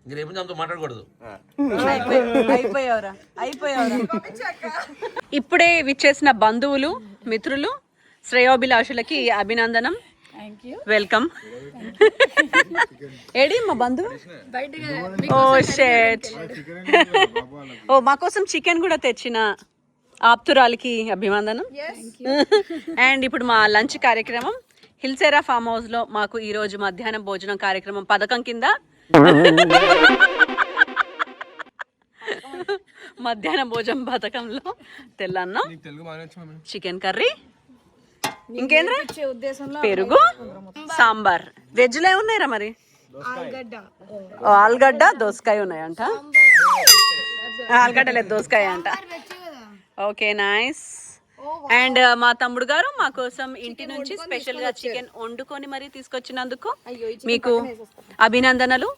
ఇంక రేపు నుంచి ఆమెతో మాట్లాడకూడదు. అయిపోయావురా. ఇప్పుడే విచ్చేసిన బంధువులు మిత్రులు శ్రేయోభిలాషులకి అభినందనం. వెల్కమ్. ఏడి మా బంధువు? ఓ షేట్. ఓ మా కోసం చికెన్ కూడా తెచ్చిన ఆప్తురాలకి అభినందనం. అండ్ ఇప్పుడు మా లంచ్ కార్యక్రమం హిల్సేరా ఫామ్ హౌస్ లో మాకు ఈ రోజు మధ్యాహ్నం భోజనం కార్యక్రమం పథకం కింద మధ్యాహ్నం భోజనం పథకంలో తెల్లన్నం, చికెన్ కర్రీ, ఇంకేంద్రా పెరుగు, సాంబార్. వెజ్ లో ఏమున్నాయిరా మరి? ఆలుగడ్డ దోసకాయ ఉన్నాయంట. ఆలుగడ్డ లేదు దోసకాయ అంట. Okay nice. అండ్ మా తమ్ముడు గారు మా కోసం ఇంటి నుంచి స్పెషల్ గా చికెన్ వండుకొని మరీ తీసుకొచ్చినందుకు మీకు అభినందనలు.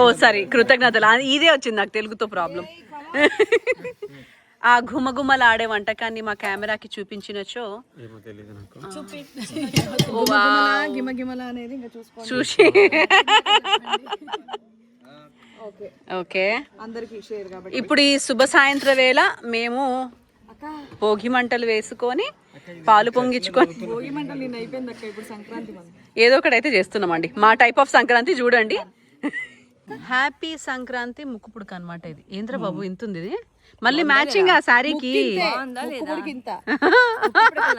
ఓ సారీ కృతజ్ఞతలు. ఇదే వచ్చింది నాకు తెలుగుతో ప్రాబ్లం. ఆ ఘుమఘుమలాడే వంటకాన్ని మా కెమెరాకి చూపించినచో చూసి ఓకే. ఇప్పుడు ఈ శుభ సాయంత్ర వేళ మేము భోగి మంటలు వేసుకొని పాలు పొంగించుకొని ఏదో ఒకటైతే చేస్తున్నామండి. మా టైప్ ఆఫ్ సంక్రాంతి చూడండి. హ్యాపీ సంక్రాంతి ముక్కుపుడుకు అనమాట ఇది. ఏంద్ర బాబు ఇంత ఉంది ఇది. మళ్ళీ మ్యాచింగ్ ఆ శారీకి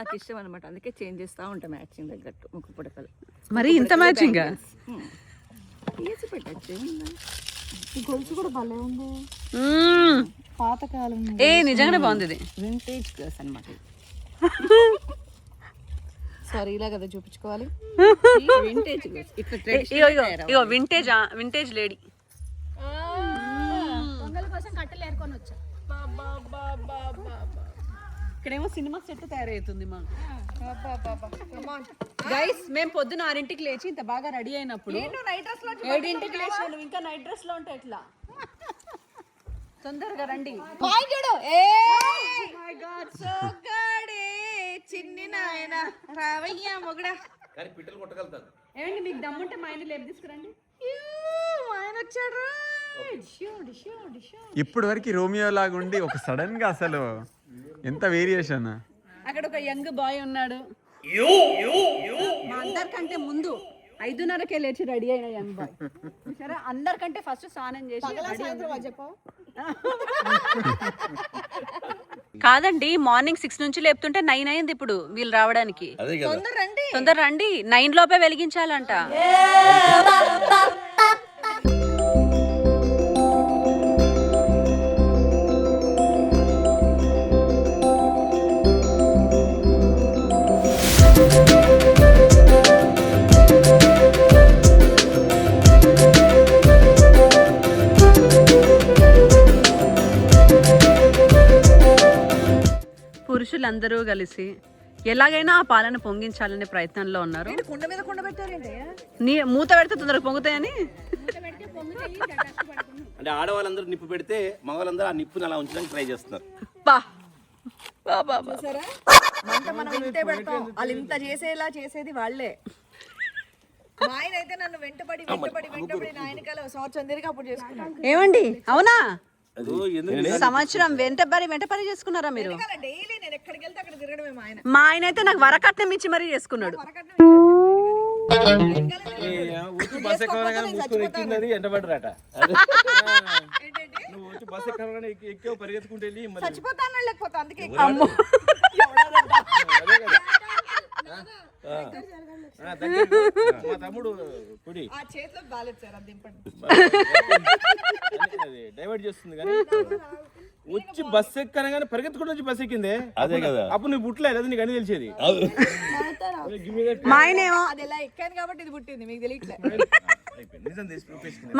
నాకు ఇష్టం అనమాట, అందుకే చేంజ్ చేస్తా ఉంటా మ్యాచింగ్ తగ్గట్టు ముక్కు పుడకలు. మరి ఇంత మ్యాచింగ్ వేసి పెట్టచ్చు. ఈ గొలుసు కూడా భలే ఉంది, పాతకాలం. ఏ నిజంగానే బాగుంది ఇది. వింటేజ్ డ్రెస్ అనమాట. సారీ ఇలా కదా చూపించుకోవాలి. వింటేజ్ ఇగో వింటేజ్ వింటేజ్ లేడీ. ఇక్కడేమో సినిమా సెట్ తయారవుతుంది మా గైస్. మేము పొద్దున 6ంటికి లేచి ఇంత బాగా రెడీ అయినప్పుడు 7ంటికి లేచాను. ఇంకా నైట్ డ్రెస్ లో ఉంటే ఎట్లా? తొందరగా రండి. చిన్ని నాయన రావయ్యా మొగడా. ఏమండి మీకు దమ్ముంటే మా ఆయన లేపు తీసుకురండి. ఆయన వచ్చాడు. ఇప్పటి వరకు రోమియో లాగా ఉండి ఒక సడన్ గా అసలు ఎంత వేరియేషన్. అక్కడ ఒక యంగ్ బాయ్ ఉన్నాడు. మా అందరికంటే ముందు 5:30కే లేచి రెడీ అయిన యంగ్ బాయ్ సరే అందరికంటే ఫస్ట్ స్నానం చేసి కాదండి మార్నింగ్ 6 నుంచి లేపుతుంటే 9 అయింది ఇప్పుడు వీళ్ళు రావడానికి. అదే కదా తొందర రండి 9 లోపే వెలిగించాలంట. పురుషులందరూ కలిసి ఎలాగైనా ఆ పాలను పొంగించాలనే ప్రయత్నంలో ఉన్నారు. కుండ మీద కుండ పెట్టారండి. నీ మూత పెడితే తొందరగా పొంగుతాయని. అంటే ఆడవాళ్ళందరూ నిప్పు పెడితే మగవాళ్ళందరూ ఆ నిప్పుని అలా ఉంచడానికి ట్రై చేస్తున్నారు. చూసారా మంట మనం ఇంతే పెడతాం, వాళ్ళు ఇంత చేసేలా చేసేది వాళ్ళే. మా ఆయన అయితే నన్ను వెంటబడి నా ఆయనకాల సంవత్సరం తిరిగి అప్పుడు చేసుకున్నాను. ఏమండి అవునా ఎందుకు సంవత్సరం వెంటపడి చేసుకున్నారా మీరు? డైలీ నేను ఎక్కడికి వెళ్తే అక్కడ తిరగడమే మా ఆయన. మా ఆయన అయితే నాకు వరకట్నం ఇచ్చి మరీ చేసుకున్నాడు. బస్ ఎక్కినది ఎంటబడ్డరాట. నువ్వు వచ్చి బస్ ఎక్కావు పరిగెత్తుకుంటే వెళ్ళి చచ్చిపోతాను లేకపోతే అందుకే మా తమ్ముడు కుడి ఆ చేతిలో బాలేదు సార్ అది దింపండి. డైవర్ట్ చేస్తుంది కానీ వచ్చి బస్ ఎక్కనగానే పరిగెత్తుకుంటూ వచ్చి బస్ ఎక్కిందే. అదే కదా అప్పుడు నువ్వు పుట్టలేదు, అది నీకు అని తెలిసేది. మా ఆయనేమో అది ఎలా ఎక్కాను కాబట్టి ఇది పుట్టింది, మీకు తెలియట్లే.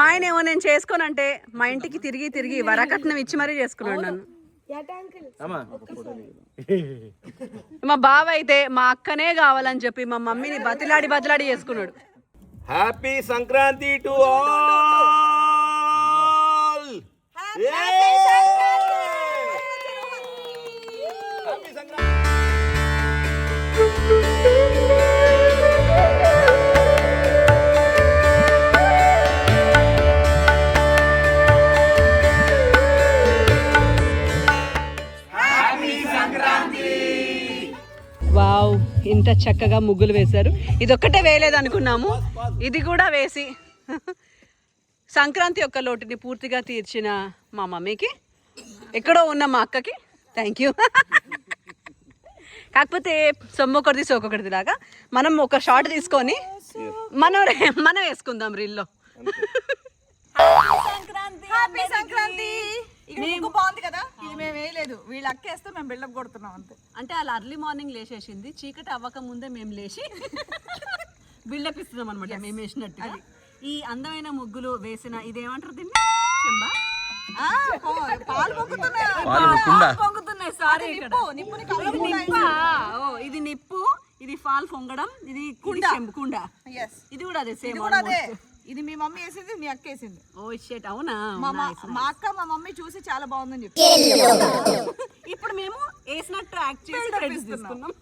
మా ఆయనేమో నేను చేసుకోనంటే మా ఇంటికి తిరిగి వరకట్నం ఇచ్చి మరీ చేసుకున్నాడు నన్ను. మా బావ అయితే మా అక్కనే కావాలని చెప్పి మా మమ్మీని బతిలాడి చేసుకున్నాడు. Happy Sankranti to all. Happy Sankranti. Wow ఇంత చక్కగా ముగ్గులు వేశారు. ఇదొక్కటే వేయలేదు అనుకున్నాము, ఇది కూడా వేసి సంక్రాంతి యొక్క లోటుని పూర్తిగా తీర్చిన మా మమ్మీకి, ఎక్కడో ఉన్న మా అక్కకి థ్యాంక్ యూ. కాకపోతే సొమ్మొకటిది సోకొకటిది లాగా మనం ఒక షార్ట్ తీసుకొని మనం వేసుకుందాం రీల్లో. హ్యాపీ సంక్రాంతి. బాగుంది కదా, ఇది మేము వేయలేదు, వీళ్ళు అక్కేస్తే మేము బిల్డప్ కొడుతున్నాం అంతే. అంటే అలా అర్లీ మార్నింగ్ లేచేసింది, చీకటి అవ్వక ముందే మేము లేచి బిల్డప్ ఇస్తున్నాం అనమాట మేము వేసినట్టు. ఈ అందమైన ముగ్గులు వేసిన ఇదేమంటారు దీన్ని? చెంబా? పాలు పొంగుతున్నాయి. సారీ ఇది నిప్పు, ఇది పాలు పొంగడం, ఇది కుండ. ఇది కూడా అదే సేమ్. ఇది మీ మమ్మీ వేసింది, మీ అక్క వేసింది. ఓ షిట్ అవునా? మా అక్క మా మమ్మీ చూసి చాలా బాగుందని చెప్పి ఇప్పుడు మేము వేసినట్టు యాక్ట్ చేసి క్రెడిట్స్ తీసుకున్నాం.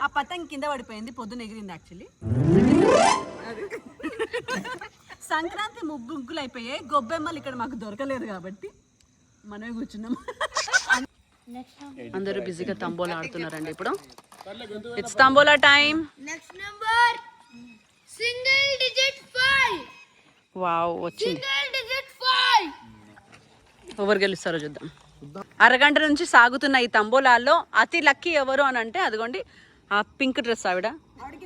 ఆ పతంగి కింద పడిపోయింది, పొద్దున ఎగిరింది యాక్చువల్లీ. సంక్రాంతి ముగ్గులు అయిపోయాయి, గొబ్బెమ్మలు ఇక్కడ మాకు దొరకలేదు కాబట్టి మనమే కూర్చున్నాం. అందరూ బిజీగా తంబోలా ఆడుతున్నారండి ఇప్పుడు. It's tambola time. Next number single digit 5. Wow వచ్చింది. Single digit 5. ఎవరు గెలుస్తారో చూద్దాం. అరగంట నుంచి సాగుతున్న ఈ తంబోలాల్లో అతి లక్కీ ఎవరు అని అంటే అదిగోండి ఆ పింక్ డ్రెస్ ఆవిడ.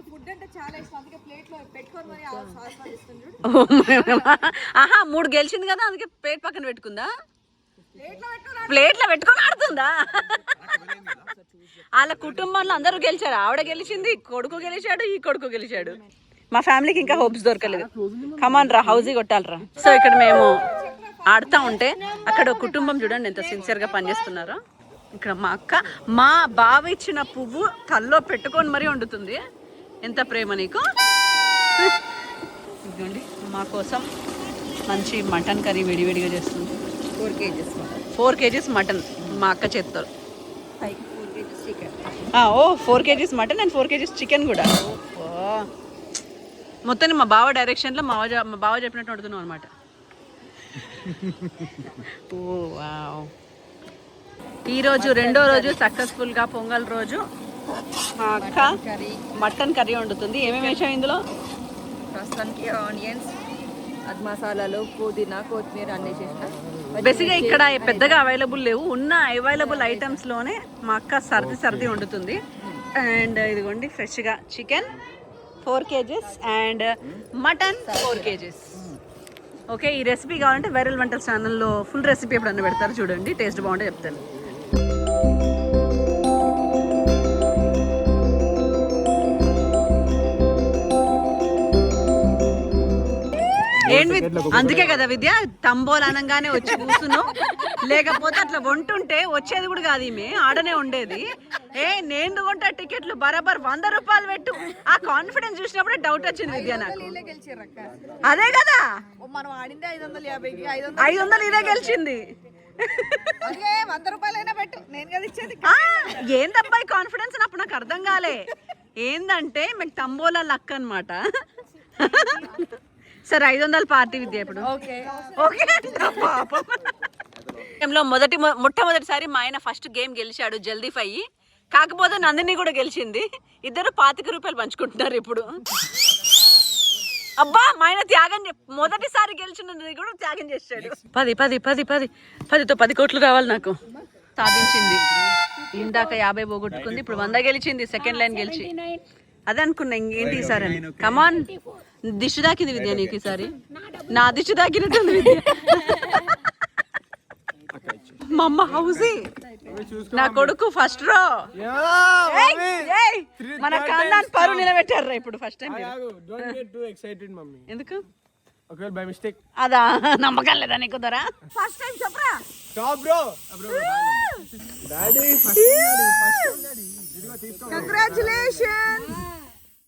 ఫుడ్ అంటే చాలా ఇష్టం, అందుకే ప్లేట్ లో పెట్టుకొని మరి ఆస్వాదిస్తుంది. ఆహా 3 గెలిచింది కదా, అందుకే ప్లేట్ పక్కన పెట్టుకుందా? ప్లేట్లో పెట్టుకొని ఆడుతుందా? వాళ్ళ కుటుంబంలో అందరూ గెలిచారు, ఆవిడ గెలిచింది, కొడుకు గెలిచాడు, ఈ కొడుకు గెలిచాడు. మా ఫ్యామిలీకి ఇంకా హోప్స్ దొరకలేదు. కమాన్ రా, హౌజీ కొట్టాలరా. సో ఇక్కడ మేము ఆడుతూ ఉంటే అక్కడ కుటుంబం చూడండి ఎంత సిన్సియర్గా పనిచేస్తున్నారో. ఇక్కడ మా అక్క మా బావ ఇచ్చిన పువ్వు తల్లో పెట్టుకొని మరీ వండుతుంది. ఎంత ప్రేమ నీకు. ఇదిగోండి మా కోసం మంచి మటన్ కర్రీ విడివిడిగా చేస్తుంది. 4 kgs మటన్ మా అక్క చేత్తో. 4 kgs chicken. 4 kgs mutton and 4 kgs chicken కూడా. మొత్తాన్ని మా బావ డైరెక్షన్లో మా బావ చెప్పినట్టు వండుతున్నాం అనమాట. ఈరోజు రెండో రోజు సక్సెస్ఫుల్గా పొంగల్ రోజు మా అక్క మటన్ కర్రీ వండుతుంది. ఏమేమి వేసావు ఇందులో? ప్రస్తుతానికి ఆనియన్స్, అది మసాలాలు, పుదీనా, కొత్తిమీర అన్నీ చేసిన. బేసిక్గా ఇక్కడ పెద్దగా అవైలబుల్ లేవు, ఉన్న అవైలబుల్ ఐటమ్స్లోనే మా అక్క సర్ది వండుతుంది. అండ్ ఇదిగోండి ఫ్రెష్గా chicken 4 kgs and mutton 4 kgs. Okay, ఈ రెసిపీ కావాలంటే వైరల్ వంటల ఛానల్లో ఫుల్ రెసిపీ ఎప్పుడన్నా పెడతారు చూడండి, టేస్ట్ బాగుంటే చెప్తాను. ఏంటి అందుకే కదా విద్య తంబోలు అనగానే వచ్చి కూర్చున్నావు, లేకపోతే అట్లా వంటుంటే వచ్చేది కూడా కాదు, ఈమె ఆడనే ఉండేది. నేను కొంటా టికెట్లు బరాబర్ 100 రూపాయలు పెట్టు. ఆ కాన్ఫిడెన్స్ చూసినప్పుడే డౌట్ వచ్చింది విద్య నాకు. అదే కదా మనం ఆడింది 550కి 500 ఇదే గెలిచింది. 100 రూపాయలైనా పెట్టు, నేను కదా ఇచ్చేది. ఏందబ్బాయి కాన్ఫిడెన్స్ అప్పుడు నాకు అర్థం కాలే. ఏందంటే మీకు తంబోలా లక్ అనమాట. సరే 500 పార్టీ విద్య ఇప్పుడు. గేమ్లో మొట్టమొదటిసారి మా ఆయన ఫస్ట్ గేమ్ గెలిచాడు జల్దీ ఫై. కాకపోతే నందిని కూడా గెలిచింది. ఇద్దరు 25 రూపాయలు పంచుకుంటున్నారు ఇప్పుడు. అబ్బా మా ఆయన త్యాగం మొదటిసారి గెలిచినది కూడా త్యాగం చేశాడు. 10తో 10 కోట్లు కావాలి నాకు. సాధించింది. ఇందాక 50 పోగొట్టుకుంది, ఇప్పుడు 100 గెలిచింది. సెకండ్ లైన్ గెలిచి అదే అనుకున్నా. ఇంకేంటి ఈసారి అని. కమాన్, దిష్టి దాకింది విద్య నీకు ఈసారి. నా దిష్టి దాకినట్టుంది విద్య. మా అమ్మ హౌసీ, నా కొడుకు ఫస్ట్ రో. మన ఖాందాన్ పరు నిలబెట్టారు ఇప్పుడు ఫస్ట్ టైం. ఎందుకు ఒకవేళ బై మిస్టేక్ అదా నమ్మకం లేదా నీకు దొరా? ఫస్ట్ టైం చెప్పరా. Stop bro. కంగ్రాచులేషన్స్.